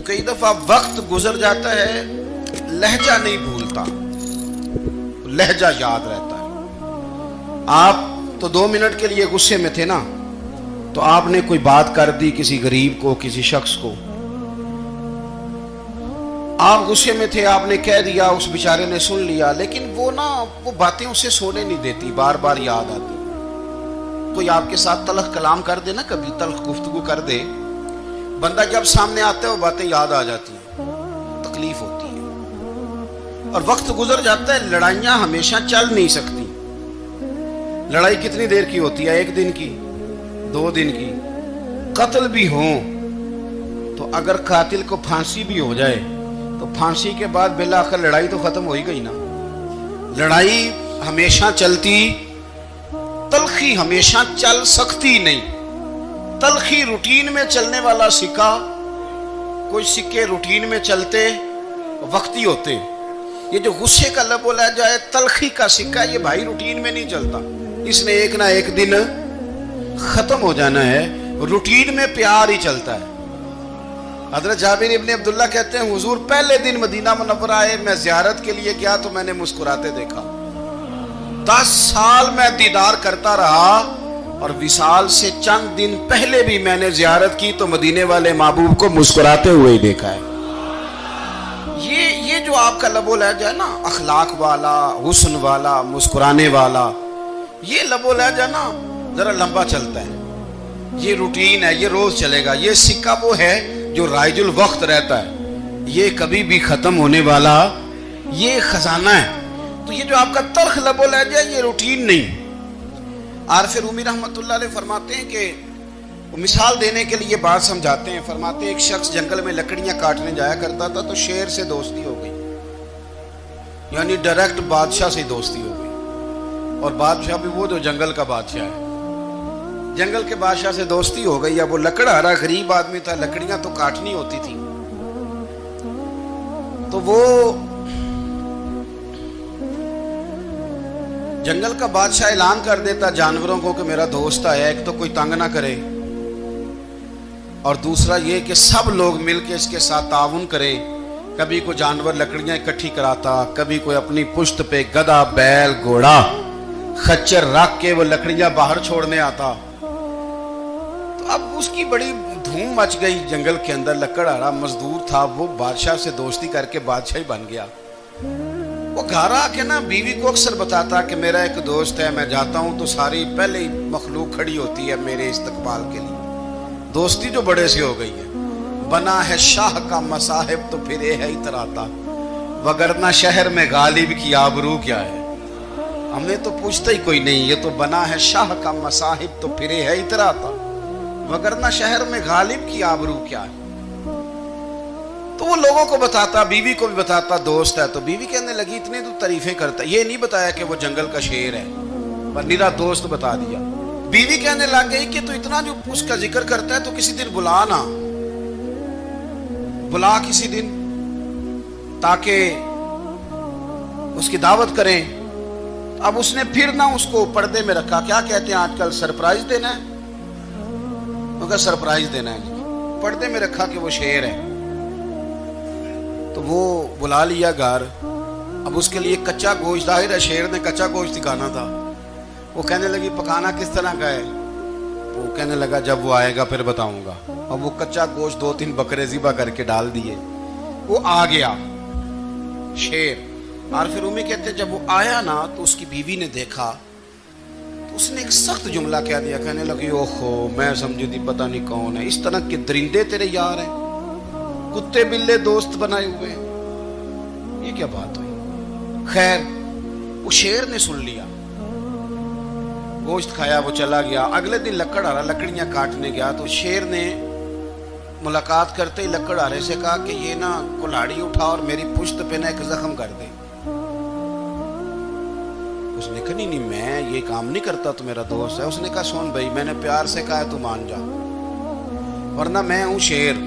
کئی دفعہ وقت گزر جاتا ہے، لہجہ نہیں بھولتا، لہجہ یاد رہتا ہے۔ آپ تو 2 منٹ کے لیے غصے میں تھے نا، تو آپ نے کوئی بات کر دی کسی غریب کو، کسی شخص کو، آپ غصے میں تھے، آپ نے کہہ دیا، اس بیچارے نے سن لیا، لیکن وہ باتیں اسے سونے نہیں دیتی، بار بار یاد آتی۔ کوئی آپ کے ساتھ تلخ کلام کر دے نا، کبھی تلخ گفتگو کر دے، بندہ جب سامنے آتا ہے وہ باتیں یاد آ جاتی ہیں، تکلیف ہوتی ہے۔ اور وقت گزر جاتا ہے، لڑائیاں ہمیشہ چل نہیں سکتی۔ لڑائی کتنی دیر کی ہوتی ہے؟ 1 دن کی، 2 دن کی۔ قتل بھی ہوں تو اگر قاتل کو پھانسی بھی ہو جائے تو پھانسی کے بعد بالآخر لڑائی تو ختم ہو ہی گئی نا۔ لڑائی ہمیشہ چلتی، تلخی ہمیشہ چل سکتی نہیں۔ تلخی روٹین میں چلنے والا سکہ، کوئی سکے روٹین میں چلتے وقتی ہوتے، یہ جو غصے کا لب و لہجہ ہے، تلخی کا سکہ، یہ بھائی روٹین میں نہیں چلتا، اس نے ایک نہ ایک دن ختم ہو جانا ہے۔ روٹین میں پیار ہی چلتا ہے۔ حضرت جابر ابن عبداللہ کہتے ہیں حضور پہلے دن مدینہ منورہ آئے، میں زیارت کے لیے گیا تو میں نے مسکراتے دیکھا۔ 10 سال میں دیدار کرتا رہا، اور وصال سے چند دن پہلے بھی میں نے زیارت کی تو مدینے والے محبوب کو مسکراتے ہوئے ہی دیکھا ہے۔ یہ جو آپ کا لب و لہجہ ہے نا، اخلاق والا، حسن والا، مسکرانے والا، یہ لب و لہجہ نا ذرا لمبا چلتا ہے، یہ روٹین ہے، یہ روز چلے گا۔ یہ سکہ وہ ہے جو رائج الوقت رہتا ہے، یہ کبھی بھی ختم ہونے والا یہ خزانہ ہے۔ تو یہ جو آپ کا تلخ لب و لہجہ ہے، یہ روٹین نہیں۔ عارف رومی رحمۃ اللہ علیہ فرماتے ہیں کہ مثال دینے کے لیے بات سمجھاتے ہیں، فرماتے ہیں ایک شخص جنگل میں لکڑیاں کاٹنے جایا کرتا تھا تو شیر سے دوستی ہو گئی، یعنی ڈائریکٹ بادشاہ سے دوستی ہو گئی، اور بادشاہ بھی وہ جو جنگل کا بادشاہ ہے، جنگل کے بادشاہ سے دوستی ہو گئی۔ اب وہ لکڑہارا غریب آدمی تھا، لکڑیاں تو کاٹنی ہوتی تھی، تو وہ جنگل کا بادشاہ اعلان کر دیتا جانوروں کو کہ میرا دوست آیا، ایک تو کوئی تنگ نہ کرے، اور دوسرا یہ کہ سب لوگ مل کے اس کے ساتھ تعاون کریں۔ کبھی کوئی جانور لکڑیاں اکٹھی کراتا، کبھی کوئی اپنی پشت پہ گدھا، بیل، گھوڑا، خچر رکھ کے وہ لکڑیاں باہر چھوڑنے آتا۔ تو اب اس کی بڑی دھوم مچ گئی جنگل کے اندر، لکڑہارا مزدور تھا، وہ بادشاہ سے دوستی کر کے بادشاہ ہی بن گیا۔ وہ گھر آ کے نا بیوی کو اکثر بتاتا کہ میرا ایک دوست ہے، میں جاتا ہوں تو ساری پہلے ہی مخلوق کھڑی ہوتی ہے میرے استقبال کے لیے۔ دوستی جو بڑے سے ہو گئی ہے، بنا ہے شاہ کا مصاحب تو پھر یہ ہے اتراتا، وگرنہ شہر میں غالب کی آبرو کیا ہے۔ ہم نے تو پوچھتا ہی کوئی نہیں، یہ تو بنا ہے شاہ کا مصاحب تو پھر یہ ہے اتراتا، وگرنہ شہر میں غالب کی آبرو کیا ہے۔ تو وہ لوگوں کو بتاتا، بیوی کو بھی بتاتا دوست ہے، تو بیوی کہنے لگی اتنے تو تعریفیں کرتا، یہ نہیں بتایا کہ وہ جنگل کا شیر ہے، پر نیرا دوست بتا دیا۔ بیوی کہنے لگ گئی کہ تو اتنا جو اس کا ذکر کرتا ہے تو کسی دن بلا نا، بلا کسی دن تاکہ اس کی دعوت کریں۔ اب اس نے پھر نہ اس کو پردے میں رکھا، کیا کہتے ہیں آج کل، سرپرائز دینا ہے، مگر سرپرائز دینا ہے جی، پردے میں رکھا کہ وہ شیر ہے۔ تو وہ بلا لیا گھر، اب اس کے لیے کچا گوشت، ظاہر ہے شیر نے کچا گوشت دکھانا تھا۔ وہ کہنے لگی پکانا کس طرح کا ہے؟ وہ کہنے لگا جب وہ آئے گا پھر بتاؤں گا۔ اب وہ کچا گوشت 2-3 بکرے ذبح کر کے ڈال دیے، وہ آ گیا شیر۔ عارف رومی کہتے جب وہ آیا نا تو اس کی بیوی نے دیکھا تو اس نے ایک سخت جملہ کہہ دیا، کہنے لگی اوہو میں سمجھی تھی پتہ نہیں کون ہے، اس طرح کے درندے تیرے یار ہیں، کتے بلے دوست بنائے ہوئے ہیں، یہ کیا بات ہوئی؟ خیر وہ شیر نے سن لیا، گوشت کھایا، وہ چلا گیا۔ اگلے دن لکڑہارا لکڑیاں کاٹنے گیا تو شیر نے ملاقات کرتے ہی لکڑہارے سے کہا کہ یہ نا کلاڑی اٹھا اور میری پشت پہ نا ایک زخم کر دے۔ اس نے کہا نہیں میں یہ کام نہیں کرتا، تو میرا دوست ہے۔ اس نے کہا سن بھائی، میں نے پیار سے کہا تو مان جا، ورنہ میں ہوں شیر،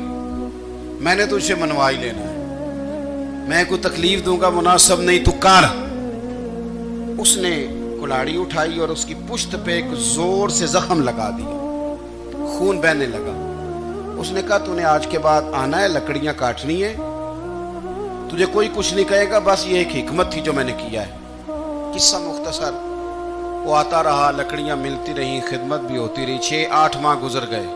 میں نے تجھ سے منوا ہی لینا ہے، میں کوئی تکلیف دوں گا مناسب نہیں، تو کر۔ اس نے کلاڑی اٹھائی اور اس کی پشت پہ ایک زور سے زخم لگا دیا، خون بہنے لگا۔ اس نے کہا تو نے آج کے بعد آنا ہے, لکڑیاں کاٹنی ہے, تجھے کوئی کچھ نہیں کہے گا, بس یہ ایک حکمت تھی جو میں نے کیا ہے. قصہ مختصر, وہ آتا رہا, لکڑیاں ملتی رہیں, خدمت بھی ہوتی رہی. 6-8 ماہ گزر گئے.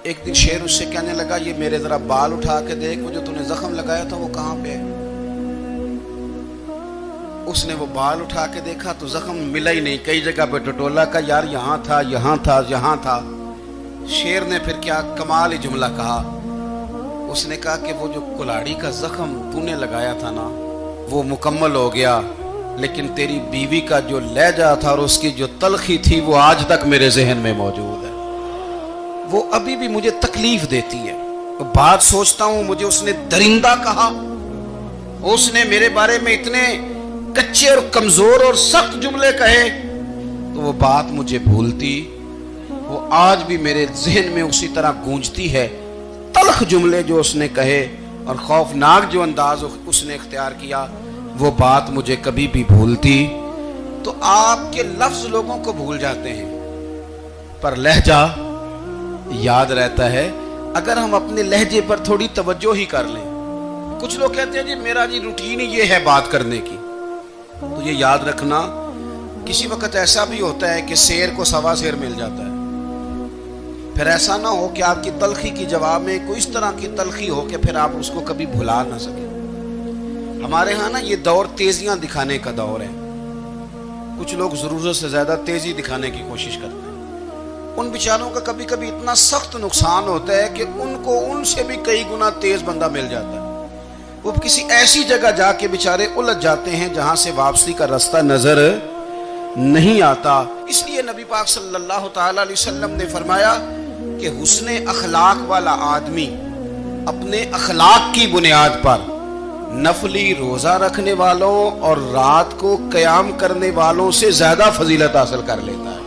ایک دن شیر اس سے کہنے لگا, یہ میرے ذرا بال اٹھا کے دیکھ, وہ جو تو نے زخم لگایا تھا وہ کہاں پہ ہے. اس نے وہ بال اٹھا کے دیکھا تو زخم ملا ہی نہیں, کئی جگہ پہ ٹٹولا کا, یار یہاں تھا, یہاں تھا, یہاں تھا. شیر نے پھر کیا کمال ہی جملہ کہا. اس نے کہا کہ وہ جو کلاڑی کا زخم تو نے لگایا تھا نا, وہ مکمل ہو گیا, لیکن تیری بیوی کا جو لہجہ تھا اور اس کی جو تلخی تھی وہ آج تک میرے ذہن میں موجود ہے. وہ ابھی بھی مجھے تکلیف دیتی ہے. بات سوچتا ہوں, مجھے اس نے درندہ کہا, اس نے میرے بارے میں اتنے کچے اور کمزور اور سخت جملے کہے, تو وہ بات مجھے بھولتی, وہ آج بھی میرے ذہن میں اسی طرح گونجتی ہے. تلخ جملے جو اس نے کہے اور خوفناک جو انداز اس نے اختیار کیا, وہ بات مجھے کبھی بھی بھولتی. تو آپ کے لفظ لوگوں کو بھول جاتے ہیں, پر لہجہ یاد رہتا ہے اگر ہم اپنے لہجے پر تھوڑی توجہ ہی کر لیں. کچھ لوگ کہتے ہیں جی میرا جی روٹین ہی یہ ہے بات کرنے کی. تو یہ یاد رکھنا, کسی وقت ایسا بھی ہوتا ہے کہ شیر کو سوا شیر مل جاتا ہے. پھر ایسا نہ ہو کہ آپ کی تلخی کی جواب میں کوئی اس طرح کی تلخی ہو کہ پھر آپ اس کو کبھی بھلا نہ سکیں. ہمارے ہاں نا یہ دور تیزیاں دکھانے کا دور ہے. کچھ لوگ ضرورت سے زیادہ تیزی دکھانے کی کوشش کرتے ہیں. ان بیچاروں کا کبھی کبھی اتنا سخت نقصان ہوتا ہے کہ ان کو ان سے بھی کئی گنا تیز بندہ مل جاتا ہے. وہ کسی ایسی جگہ جا کے بیچارے الجھ جاتے ہیں جہاں سے واپسی کا راستہ نظر نہیں آتا. اس لیے نبی پاک صلی اللہ تعالی علیہ وسلم نے فرمایا کہ حسن اخلاق والا آدمی اپنے اخلاق کی بنیاد پر نفلی روزہ رکھنے والوں اور رات کو قیام کرنے والوں سے زیادہ فضیلت حاصل کر لیتا ہے.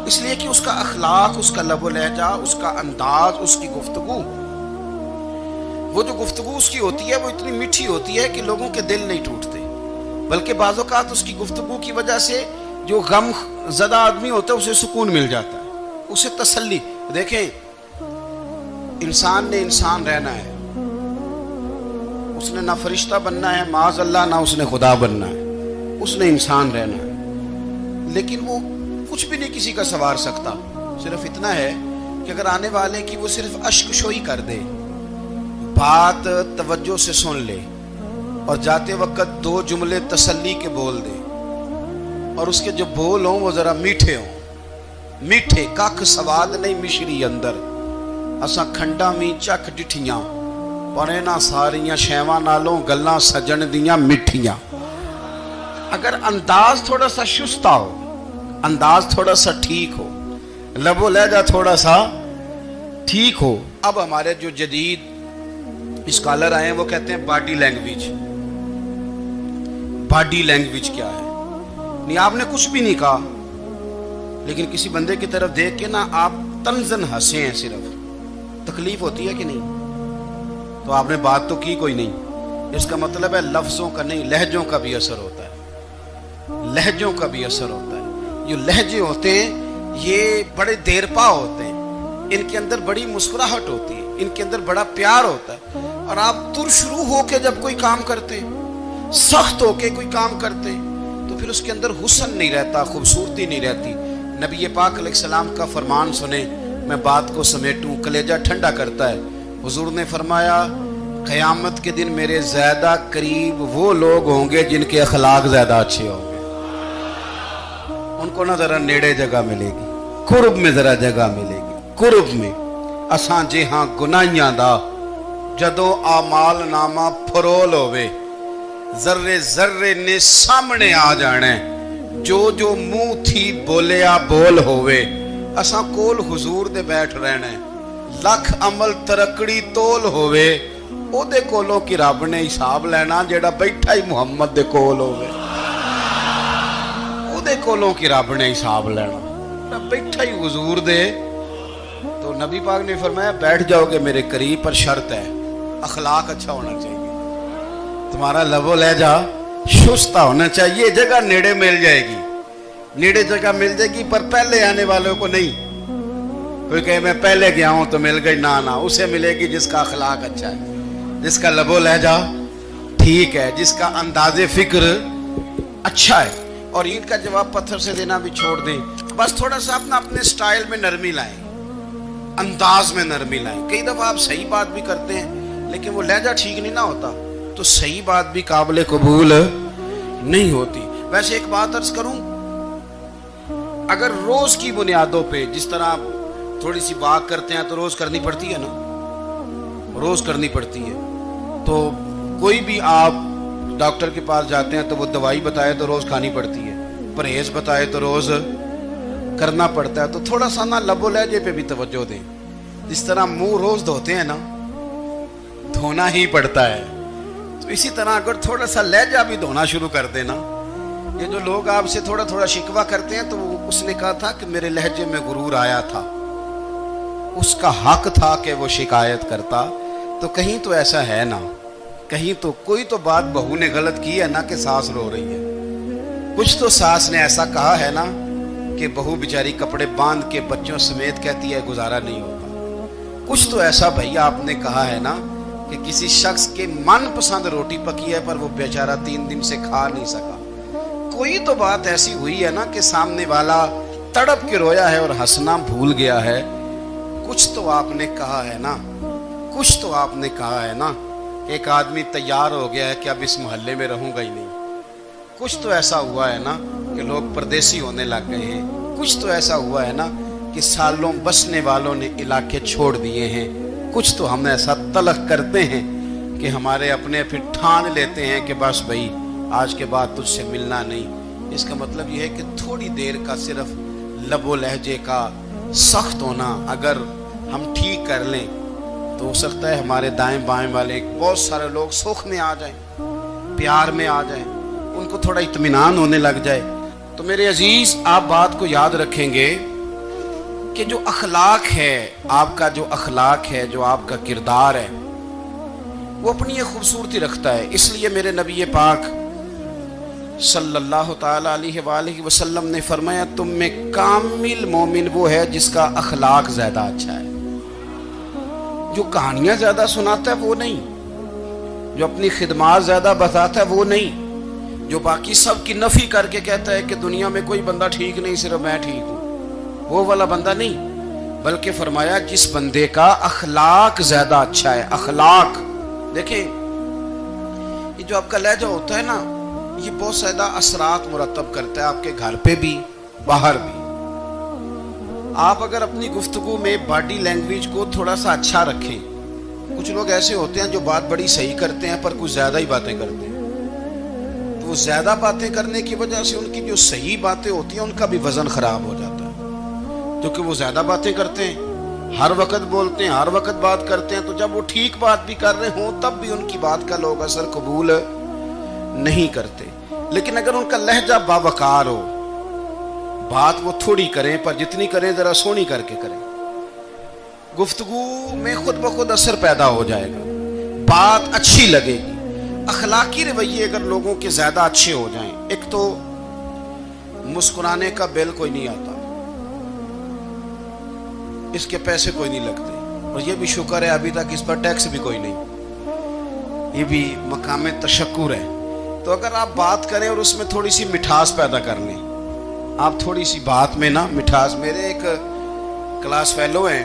اس لیے کہ اس کا اخلاق, اس کا لب و لہجہ, اس کا انداز, اس کی گفتگو, وہ جو گفتگو اس کی ہوتی ہے وہ اتنی میٹھی ہوتی ہے کہ لوگوں کے دل نہیں ٹوٹتے, بلکہ بعض اوقات اس کی گفتگو کی وجہ سے جو غم زدہ آدمی ہوتا ہے اسے سکون مل جاتا ہے, اسے تسلی. دیکھیں, انسان نے انسان رہنا ہے, اس نے نہ فرشتہ بننا ہے معاذ اللہ, نہ اس نے خدا بننا ہے, اس نے انسان رہنا ہے. لیکن وہ کچھ بھی نہیں کسی کا سنوار سکتا. صرف اتنا ہے کہ اگر آنے والے کی وہ صرف اشک شوئی کر دے, بات توجہ سے سن لے اور جاتے وقت 2 جملے تسلی کے بول دے, اور اس کے جو بول ہوں وہ ذرا میٹھے ہوں, میٹھے کھ سواد نہیں مشری اندر, اساں کھنڈا می چک ڈٹھیاں, پڑے نہ ساریاں شیواں نالوں گلاں سجن دیاں مٹھیاں. اگر انداز تھوڑا سا شستہ ہو, انداز تھوڑا سا ٹھیک ہو, لب و لہجہ تھوڑا سا ٹھیک ہو. اب ہمارے جو جدید اسکالر آئے ہیں وہ کہتے ہیں باڈی لینگویج. باڈی لینگویج کیا ہے؟ نہیں, آپ نے کچھ بھی نہیں کہا, لیکن کسی بندے کی طرف دیکھ کے نا آپ تنزن ہنسے ہیں, صرف تکلیف ہوتی ہے کہ نہیں؟ تو آپ نے بات تو کی کوئی نہیں. اس کا مطلب ہے لفظوں کا نہیں, لہجوں کا بھی اثر ہوتا ہے, لہجوں کا بھی اثر ہوتا ہے. جو لہجے ہوتے ہیں یہ بڑے دیر پا ہوتے ہیں, ان کے اندر بڑی مسکراہٹ ہوتی ہے, ان کے اندر بڑا پیار ہوتا ہے. اور آپ ترشروح ہو کے جب کوئی کام کرتے ہیں, سخت ہو کے کوئی کام کرتے ہیں, تو پھر اس کے اندر حسن نہیں رہتا, خوبصورتی نہیں رہتی. نبی پاک علیہ السلام کا فرمان سنیں, میں بات کو سمیٹوں, کلیجہ ٹھنڈا کرتا ہے. حضور نے فرمایا قیامت کے دن میرے زیادہ قریب وہ لوگ ہوں گے جن کے اخلاق زیادہ اچھے ہوں گے. ان کو نہ ذرا نیڑے جگہ ملے گی, قرب میں ذرا جگہ ملے گی, قرب میں. اساں جے ہاں گناہیاں دا جدوں آمال نامہ پھرول ہوئے, ذرے ذرے نے سامنے آ جانے, جو جو منہ تھی بولیا بول ہوئے. اساں کول حضور دے بیٹھ رہنے, لکھ عمل ترکڑی تول ہوئے, او دے کولوں کی رب نے حساب لینا جیڑا بیٹھا ہی محمد دے کول ہوئے. او دے کولوں کی رب نے حساب لینا بیٹھا ہی حضور دے. تو نبی پاک نے فرمایا بیٹھ جاؤ گے میرے قریب, پر شرط ہے اخلاق اچھا ہونا چاہیے, تمہارا لب و لہجہ شستہ ہونا چاہیے. جگہ نیڑے مل جائے گی, نیڑے جگہ مل جائے گی, پر پہلے آنے والوں کو نہیں. کوئی کہے میں پہلے گیا ہوں تو مل گئی، نہ اسے ملے گی جس کا اخلاق اچھا ہے، جس کا لب و لہجہ ٹھیک ہے، جس کا انداز فکر اچھا ہے۔ اور عید کا جواب پتھر سے دینا بھی چھوڑ دیں، بس تھوڑا سا اپنے سٹائل میں نرمی لائیں، انداز میں نرمی لائیں۔ کئی دفعہ آپ صحیح بات بھی کرتے ہیں لیکن وہ لہجہ ٹھیک نہیں نہ ہوتا تو صحیح بات بھی قابل قبول نہیں ہوتی۔ ویسے ایک بات عرض کروں، اگر روز کی بنیادوں پہ جس طرح تھوڑی سی واک کرتے ہیں تو روز کرنی پڑتی ہے نا، روز کرنی پڑتی ہے، تو کوئی بھی آپ ڈاکٹر کے پاس جاتے ہیں تو وہ دوائی بتائے تو روز کھانی پڑتی ہے، پرہیز بتائے تو روز کرنا پڑتا ہے، تو تھوڑا سا نا لب و لہجے پہ بھی توجہ دیں۔ جس طرح منہ روز دھوتے ہیں نا، دھونا ہی پڑتا ہے، تو اسی طرح اگر تھوڑا سا لہجہ بھی دھونا شروع کر دینا۔ یہ جو لوگ آپ سے تھوڑا تھوڑا شکوہ کرتے ہیں تو اس نے کہا تھا کہ میرے لہجے میں غرور آیا تھا، اس کا حق تھا کہ وہ شکایت کرتا، تو کہیں تو ایسا ہے نا، کہیں تو کوئی تو بات بہو نے غلط کی ہے نا کہ ساس رو رہی ہے، کچھ تو ساس نے ایسا کہا ہے نا کہ بہو بیچاری کپڑے باندھ کے بچوں سمیت کہتی ہے گزارا نہیں ہوتا، کچھ تو ایسا بھائی آپ نے کہا ہے نا کہ کسی شخص کے من پسند روٹی پکی ہے پر وہ بیچارہ 3 دن سے کھا نہیں سکا، کوئی تو بات ایسی ہوئی ہے نا کہ سامنے والا تڑپ کے رویا ہے اور ہنسنا بھول گیا ہے، کچھ تو آپ نے کہا ہے نا، کچھ تو آپ نے کہا ہے نا کہ ایک آدمی تیار ہو گیا ہے کہ اب اس محلے میں رہوں گا ہی نہیں، کچھ تو ایسا ہوا ہے نا کہ لوگ پردیسی ہونے لگ گئے ہیں، کچھ تو ایسا ہوا ہے نا کہ سالوں بسنے والوں نے علاقے چھوڑ دیے ہیں، کچھ تو ہم ایسا تلخ کرتے ہیں کہ ہمارے اپنے پھر ٹھان لیتے ہیں کہ بس بھائی آج کے بعد تجھ سے ملنا نہیں۔ اس کا مطلب یہ ہے کہ تھوڑی دیر کا صرف لب و لہجے کا سخت ہونا اگر ہم ٹھیک کر لیں تو ہو سکتا ہے ہمارے دائیں بائیں والے بہت سارے لوگ سکھ میں آ جائیں، پیار میں آ جائیں، ان کو تھوڑا اطمینان ہونے لگ جائے۔ تو میرے عزیز آپ بات کو یاد رکھیں گے کہ جو اخلاق ہے، آپ کا جو اخلاق ہے، جو آپ کا کردار ہے، وہ اپنی ایک خوبصورتی رکھتا ہے۔ اس لیے میرے نبی پاک صلی اللہ تعالی علیہ وآلہ وسلم نے فرمایا تم میں کامل مومن وہ ہے جس کا اخلاق زیادہ اچھا ہے، جو کہانیاں زیادہ سناتا ہے وہ نہیں، جو اپنی خدمات زیادہ بتاتا ہے وہ نہیں، جو باقی سب کی نفی کر کے کہتا ہے کہ دنیا میں کوئی بندہ ٹھیک نہیں صرف میں ٹھیک ہوں، وہ والا بندہ نہیں، بلکہ فرمایا جس بندے کا اخلاق زیادہ اچھا ہے۔ اخلاق دیکھیں، یہ جو آپ کا لہجہ ہوتا ہے نا، یہ بہت زیادہ اثرات مرتب کرتا ہے آپ کے گھر پہ بھی باہر بھی۔ آپ اگر اپنی گفتگو میں باڈی لینگویج کو تھوڑا سا اچھا رکھیں، کچھ لوگ ایسے ہوتے ہیں جو بات بڑی صحیح کرتے ہیں پر کچھ زیادہ ہی باتیں کرتے ہیں، تو وہ زیادہ باتیں کرنے کی وجہ سے ان کی جو صحیح باتیں ہوتی ہیں ان کا بھی وزن خراب ہو جاتا ہے، کیونکہ وہ زیادہ باتیں کرتے ہیں، ہر وقت بولتے ہیں، ہر وقت بات کرتے ہیں، تو جب وہ ٹھیک بات بھی کر رہے ہوں تب بھی ان کی بات کا لوگ اثر قبول نہیں کرتے۔ لیکن اگر ان کا لہجہ باوقار ہو، بات وہ تھوڑی کریں پر جتنی کریں ذرا سونی کر کے کریں، گفتگو میں خود بخود اثر پیدا ہو جائے گا، بات اچھی لگے گی۔ اخلاقی رویے اگر لوگوں کے زیادہ اچھے ہو جائیں، ایک تو مسکرانے کا بل کوئی نہیں آتا، اس کے پیسے کوئی نہیں لگتے، اور یہ بھی شکر ہے ابھی تک اس پر ٹیکس بھی کوئی نہیں، یہ بھی مقام تشکر ہے۔ تو اگر آپ بات کریں اور اس میں تھوڑی سی مٹھاس پیدا کر لیں، آپ تھوڑی سی بات میں نا مٹھاس، میرے ایک کلاس فیلو ہیں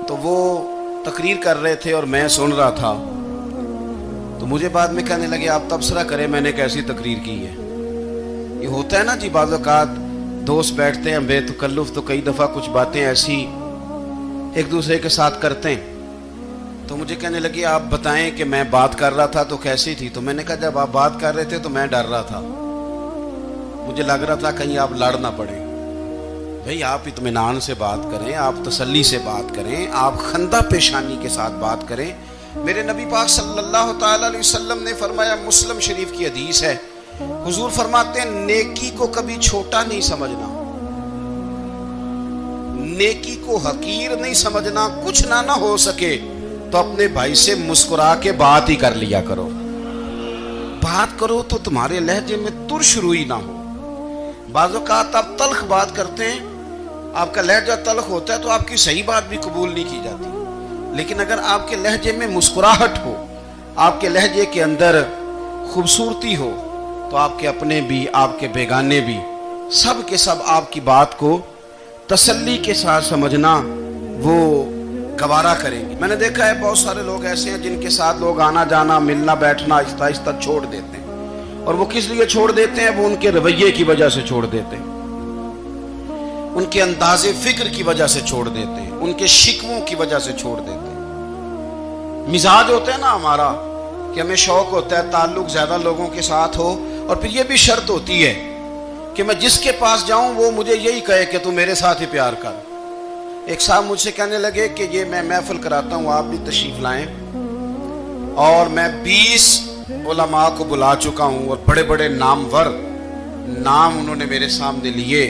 تو وہ تقریر کر رہے تھے اور میں سن رہا تھا، تو مجھے بعد میں کہنے لگے آپ تبصرہ کریں میں نے کیسی تقریر کی ہے۔ یہ ہوتا ہے نا جی، بعض اوقات دوست بیٹھتے ہیں بے تکلف تو کئی دفعہ کچھ باتیں ایسی ایک دوسرے کے ساتھ کرتے ہیں، تو مجھے کہنے لگے آپ بتائیں کہ میں بات کر رہا تھا تو کیسی تھی؟ تو میں نے کہا جب آپ بات کر رہے تھے تو میں ڈر رہا تھا، مجھے لگ رہا تھا کہیں آپ لڑ نہ پڑیں۔ بھئی آپ اطمینان سے بات کریں، آپ تسلی سے بات کریں، آپ خندہ پیشانی کے ساتھ بات کریں۔ میرے نبی پاک صلی اللہ تعالی علیہ وسلم نے فرمایا، مسلم شریف کی حدیث ہے، حضور فرماتے ہیں نیکی کو کبھی چھوٹا نہیں سمجھنا، نیکی کو حقیر نہیں سمجھنا، کچھ نہ ہو سکے تو اپنے بھائی سے مسکرا کے بات ہی کر لیا کرو، بات کرو تو تمہارے لہجے میں ترش روئی نہ ہو۔ بعض اوقات آپ تلخ بات کرتے ہیں آپ کا لہجہ تلخ ہوتا ہے تو آپ کی صحیح بات بھی قبول نہیں کی جاتی، لیکن اگر آپ کے لہجے میں مسکراہٹ ہو، آپ کے لہجے کے اندر خوبصورتی ہو، تو آپ کے اپنے بھی آپ کے بیگانے بھی سب کے سب آپ کی بات کو تسلی کے ساتھ سمجھنا وہ گوارا کریں گے۔ میں نے دیکھا ہے بہت سارے لوگ ایسے ہیں جن کے ساتھ لوگ آنا جانا ملنا بیٹھنا آہستہ آہستہ چھوڑ دیتے ہیں، اور وہ کس لیے چھوڑ دیتے ہیں؟ وہ ان کے رویے کی وجہ سے چھوڑ دیتے ہیں، ان کے انداز فکر کی وجہ سے چھوڑ دیتے ہیں، ان کے شکووں کی وجہ سے چھوڑ دیتے ہیں۔ مزاج ہوتا ہے نا ہمارا کہ ہمیں شوق ہوتا ہے تعلق زیادہ لوگوں کے ساتھ ہو، اور پھر یہ بھی شرط ہوتی ہے کہ میں جس کے پاس جاؤں وہ مجھے یہی کہے کہ تو میرے ساتھ ہی پیار کر۔ ایک صاحب مجھ سے کہنے لگے کہ یہ میں محفل کراتا ہوں، آپ بھی تشریف لائیں، اور میں 20 علماء کو بلا چکا ہوں، اور بڑے بڑے نامور نام انہوں نے میرے سامنے لیے۔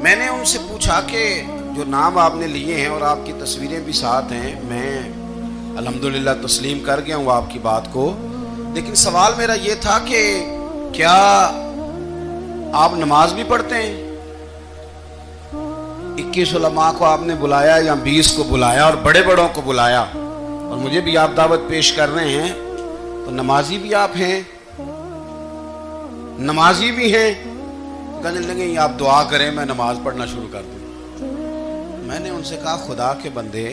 میں نے ان سے پوچھا کہ جو نام آپ نے لیے ہیں اور آپ کی تصویریں بھی ساتھ ہیں، میں الحمدللہ تسلیم کر گیا ہوں آپ کی بات کو، لیکن سوال میرا یہ تھا کہ کیا آپ نماز بھی پڑھتے ہیں؟ 21 علماء کو آپ نے بلایا یا 20 کو بلایا اور بڑے بڑوں کو بلایا، اور مجھے بھی آپ دعوت پیش کر رہے ہیں، تو نمازی بھی آپ ہیں، نمازی بھی ہیں؟ کہنے لگے آپ دعا کریں میں نماز پڑھنا شروع کر دوں۔ میں نے ان سے کہا خدا کے بندے،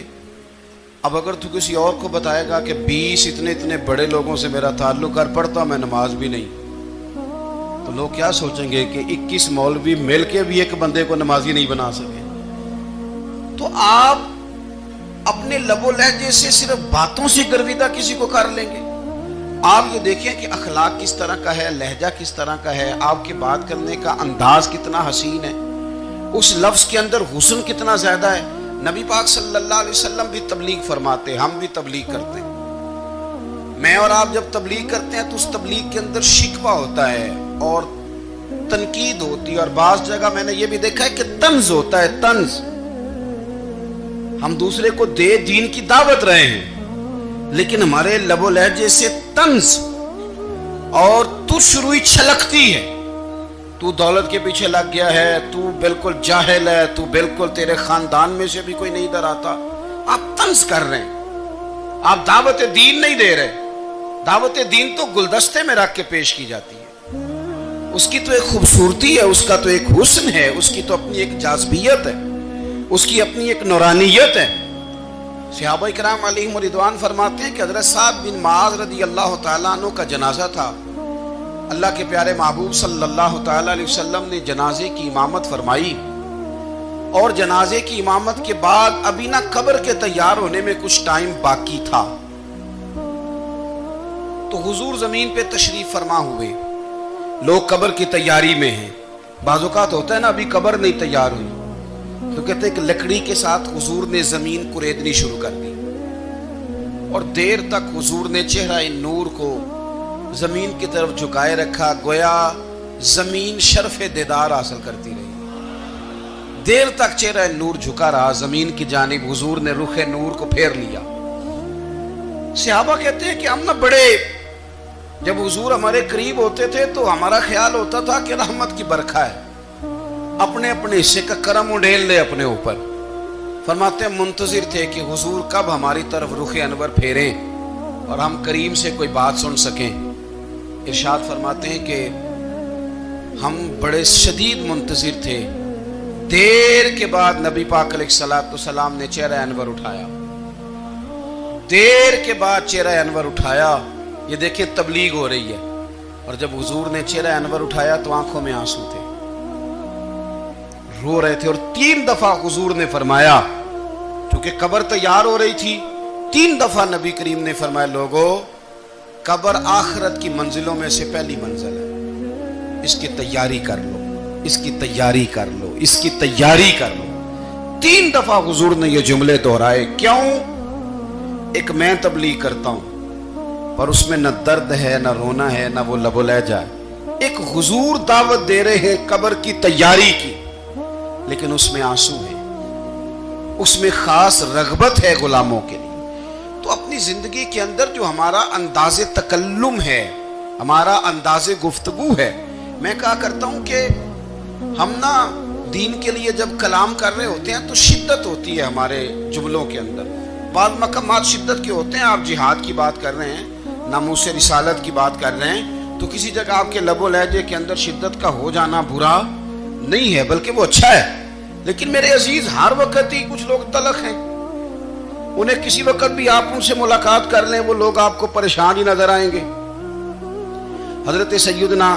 اب اگر تو کسی اور کو بتائے گا کہ 20 اتنے بڑے لوگوں سے میرا تعلق کر پڑتا میں نماز بھی نہیں، تو لوگ کیا سوچیں گے کہ 21 مولوی مل کے بھی ایک بندے کو نمازی نہیں بنا سکے۔ تو آپ اپنے لب و لہجے سے صرف باتوں سے گرویدہ کسی کو کر لیں گے؟ آپ یہ دیکھیں کہ اخلاق کس طرح کا ہے، لہجہ کس طرح کا ہے، آپ کے بات کرنے کا انداز کتنا حسین ہے، اس لفظ کے اندر حسن کتنا زیادہ ہے۔ نبی پاک صلی اللہ علیہ وسلم بھی تبلیغ فرماتے ہیں، ہم بھی تبلیغ کرتے ہیں۔ میں اور آپ جب تبلیغ کرتے ہیں تو اس تبلیغ کے اندر شکوہ ہوتا ہے اور تنقید ہوتی ہے، اور بعض جگہ میں نے یہ بھی دیکھا ہے کہ طنز ہوتا ہے، طنز۔ ہم دوسرے کو دین کی دعوت رہے ہیں، لیکن ہمارے لب و لہجے سے طنز اور تش روئی چھلکتی ہے۔ تو دولت کے پیچھے لگ گیا ہے، تو بالکل جاہل ہے، تو بالکل تیرے خاندان میں سے بھی کوئی نہیں ادھر آتا۔ آپ طنز کر رہے ہیں، آپ دعوت دین نہیں دے رہے۔ دعوت دین تو گلدستے میں رکھ کے پیش کی جاتی ہے، اس کی تو ایک خوبصورتی ہے، اس کا تو ایک حسن ہے، اس کی تو اپنی ایک جاذبیت ہے، اس کی اپنی ایک نورانیت ہے۔ صحابہ کرام علیہم رضوان فرماتے ہیں کہ حضرت سعد بن معاذ رضی اللہ تعالیٰ عنہ کا جنازہ تھا، اللہ کے پیارے محبوب صلی اللہ تعالیٰ علیہ وسلم نے جنازے کی امامت فرمائی، اور جنازے کی امامت کے بعد ابھی نہ قبر کے تیار ہونے میں کچھ ٹائم باقی تھا، تو حضور زمین پہ تشریف فرما ہوئے، لوگ قبر کی تیاری میں ہیں۔ بعض اوقات ہوتا ہے نا ابھی قبر نہیں تیار ہوئی، تو کہتے ہیں کہ لکڑی کے ساتھ حضور نے زمین کریدنی شروع کر دی، اور دیر تک حضور نے چہرہ نور کو زمین کی طرف جھکائے رکھا، گویا زمین شرف دیدار حاصل کرتی رہی۔ دیر تک چہرہ نور جھکا رہا زمین کی جانب، حضور نے رخ نور کو پھیر لیا۔ صحابہ کہتے ہیں کہ ہم نہ بڑے، جب حضور ہمارے قریب ہوتے تھے تو ہمارا خیال ہوتا تھا کہ رحمت کی برکھا ہے، اپنے اپنے حصے کا کرم اڈھیل لے اپنے اوپر۔ فرماتے ہیں منتظر تھے کہ حضور کب ہماری طرف رخ انور پھیریں اور ہم کریم سے کوئی بات سن سکیں۔ ارشاد فرماتے ہیں کہ ہم بڑے شدید منتظر تھے، دیر کے بعد نبی پاک علیہ الصلوۃ والسلام نے چہرہ انور اٹھایا، دیر کے بعد چہرہ انور اٹھایا۔ یہ دیکھیں تبلیغ ہو رہی ہے، اور جب حضور نے چہرہ انور اٹھایا تو آنکھوں میں آنسو تھے، رو رہے تھے، اور 3 دفعہ حضور نے فرمایا، کیونکہ قبر تیار ہو رہی تھی، 3 دفعہ نبی کریم نے فرمایا لوگو قبر آخرت کی منزلوں میں سے پہلی منزل ہے، اس کی تیاری کر لو، اس کی تیاری کر لو، اس کی تیاری کر لو۔ 3 دفعہ حضور نے یہ جملے دہرائے۔ کیوں؟ ایک میں تبلیغ کرتا ہوں اور اس میں نہ درد ہے، نہ رونا ہے، نہ وہ لب و لہجہ ہے۔ ایک حضور دعوت دے رہے ہیں قبر کی تیاری کی، لیکن اس میں آنسو ہے، اس میں خاص رغبت ہے غلاموں کے لیے۔ تو اپنی زندگی کے اندر جو ہمارا انداز تکلم ہے، ہمارا انداز گفتگو ہے، میں کہا کرتا ہوں کہ ہم نا دین کے لیے جب کلام کر رہے ہوتے ہیں تو شدت ہوتی ہے ہمارے جملوں کے اندر. بعض مقامات شدت کے ہوتے ہیں. آپ جہاد کی بات کر رہے ہیں, ناموس رسالت کی بات کر رہے ہیں, تو کسی جگہ آپ کے لب و لہجے کے اندر شدت کا ہو جانا برا نہیں ہے, بلکہ وہ اچھا ہے. لیکن میرے عزیز, ہر وقت ہی کچھ لوگ تلخ ہیں. انہیں کسی وقت بھی آپ ان سے ملاقات کر لیں, وہ لوگ آپ کو پریشان ہی نظر آئیں گے. حضرت سیدنا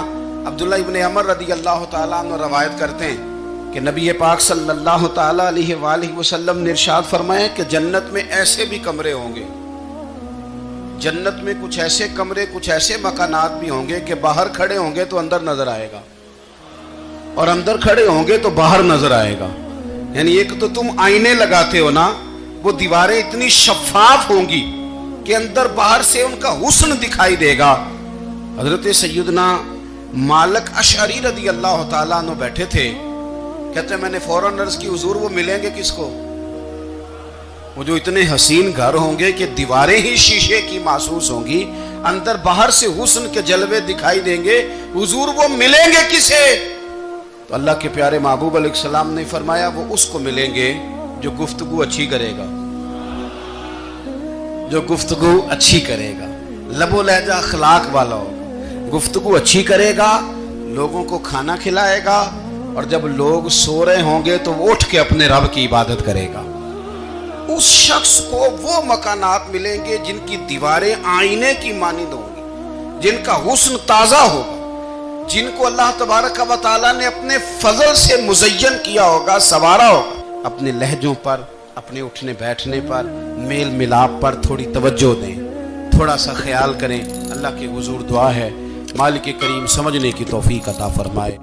عبداللہ ابن عمر رضی اللہ تعالیٰ عنہ روایت کرتے ہیں کہ نبی پاک صلی اللہ تعالیٰ علیہ وآلہ وسلم نے ارشاد فرمایا کہ جنت میں ایسے بھی کمرے ہوں گے, جنت میں کچھ ایسے کمرے, کچھ ایسے مکانات بھی ہوں گے کہ باہر کھڑے ہوں گے تو اندر نظر آئے گا, اور اندر کھڑے ہوں گے تو باہر نظر آئے گا. یعنی ایک تو تم آئینے لگاتے ہو نا, وہ دیواریں اتنی شفاف ہوں گی کہ اندر باہر سے ان کا حسن دکھائی دے گا. حضرت سیدنا مالک اشعری رضی اللہ تعالیٰ عنہ بیٹھے تھے, کہتے ہیں میں نے فوراً عرض کی حضور وہ ملیں گے کس کو؟ وہ جو اتنے حسین گھر ہوں گے کہ دیواریں ہی شیشے کی محسوس ہوں گی, اندر باہر سے حسن کے جلوے دکھائی دیں گے, حضور وہ ملیں گے کسے؟ تو اللہ کے پیارے محبوب علیہ السلام نے فرمایا وہ اس کو ملیں گے جو گفتگو اچھی کرے گا, جو گفتگو اچھی کرے گا, لب و لہجہ اخلاق والا ہوگا, گفتگو اچھی کرے گا, لوگوں کو کھانا کھلائے گا, اور جب لوگ سو رہے ہوں گے تو وہ اٹھ کے اپنے رب کی عبادت کرے گا. اس شخص کو وہ مکانات ملیں گے جن کی دیواریں آئینے کی مانند ہوں گی, جن کا حسن تازہ ہوگا, جن کو اللہ تبارک و تعالیٰ نے اپنے فضل سے مزین کیا ہوگا, سنوارا ہوگا. اپنے لہجوں پر, اپنے اٹھنے بیٹھنے پر, میل ملاپ پر تھوڑی توجہ دیں, تھوڑا سا خیال کریں. اللہ کے حضور دعا ہے مالک کریم سمجھنے کی توفیق عطا فرمائے.